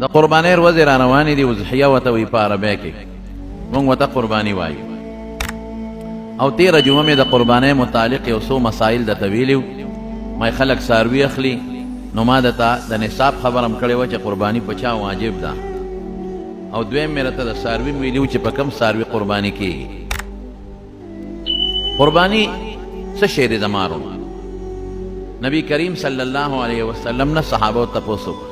د قربانۍ ورځې را روانې دي اضحیه ورته وایي په عربۍ کې موږ ورته قرباني وایو او تېره جمعه مې د قربانۍ متعلق یو څو مسایل درته ویلي وو ما خلک څاروي اخلي نو ما درته د نصاب خبره هم کړې وه چې قرباني په چا واجب ده او دویم مې راته د څاروي م ویلي وو چې په کوم څاروي قرباني کېږي قرباني څه شی دی زما وروڼو نبی کریم صلی الله علیه وسلم نه صحابو تپوس وکړ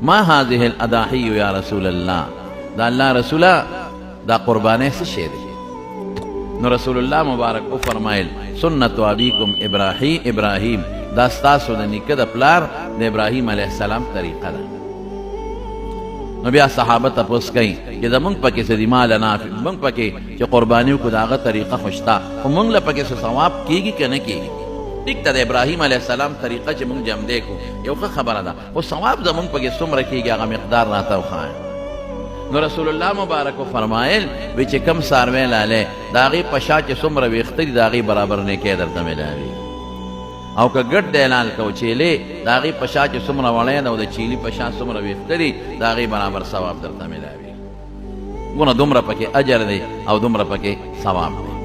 ما هذه الاضاحی یا رسول الله دا الله رسوله دا قربانۍ څه شی دی نو رسول الله مبارک او فرمایل سنت ابیکم ابراهیم دا ستاسو د نیکه د پلار د ابراهیم علیه السلام طریقه ده نو بیا صحابه تپوس کوي چې زمونږ پکې څه دي ما لنافع موږ پکې چې قرباني وکړو د هغه طریقه خو شته خو موږ له پکې څه ثواب کېږي که نه کېږي ټیک ته د ابراهیم علیه السلام طریقه چې موږ جمدی کړو یو ښه خبره ده خو ثواب زمونږ پکې څومره کېږي هغه مقدار راته وښایه نو رسول الله مبارک فرمایل وی چې کم څاروی لالی د هغې په شا چې څومره ویښته دي د هغې برابر نیکۍ درته میلاوي او که ګډ دی اعلان کو چیلې د هغې په شا چې څومره وړی ده او د چیلي په شا څومره ویښته دي د هغې برابر ثواب درته میلاوي ګونه دومره پکې اجر دی او دومره پکې ثواب دی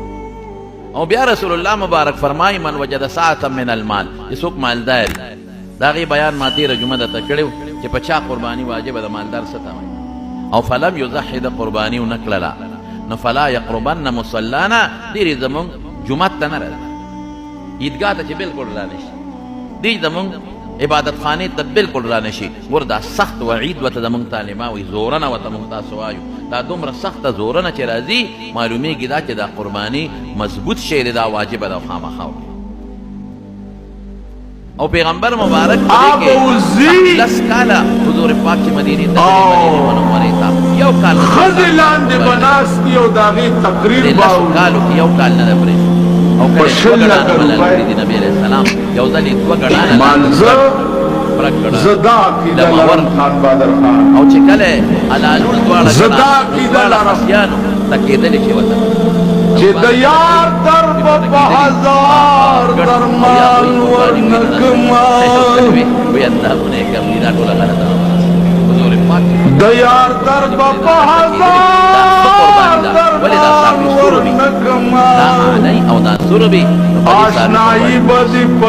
او بیا رسول الله مبارک فرمایي من وجد ساعة من المال چې څوک مالدار د هغې بیان ما تېره جمعه درته کړی و چې په چا قرباني واجبه د مالدار څه ته وایي او فلم یضحي د قرباني ونه کړله نو فلا یقربن مصلانا ډېرې زمونږ جومات ته نه راځي عیدګاه ته چې بلکل را نه شي دې زمونږ عبادت خانې ته بلکل را نه شي ګوره دا سخت وعید ورته زمونږ طالبه وایي زورنه ورته مونږ تاسو وایو دا دومره سخته زورنه چې راځي معلومیږي دا چې دا قرباني مضبوط شی دی دا واجبه ده خامخا او پیغمبر مبارک لس کاله حضور پاک چې مدینې ته مدینې منورې ته یو کال ښځې لاندې به ناست دي او د هغې تقریر به لسو کالو کې یو کال نه ده پرېښود او کله دوه ګډانه ملل کړي دي نبي علیه السلام یو ځل یې دوه ګډانه زه دا عقیده لرم خان بهادر خان او چې کله علالول دواړه خصیانو تکېدلې چې ورته چې د یار در په هزار درمان ورنکما د یار در په هزار درمان ورنکما او دا سوربي آشنایی بدی په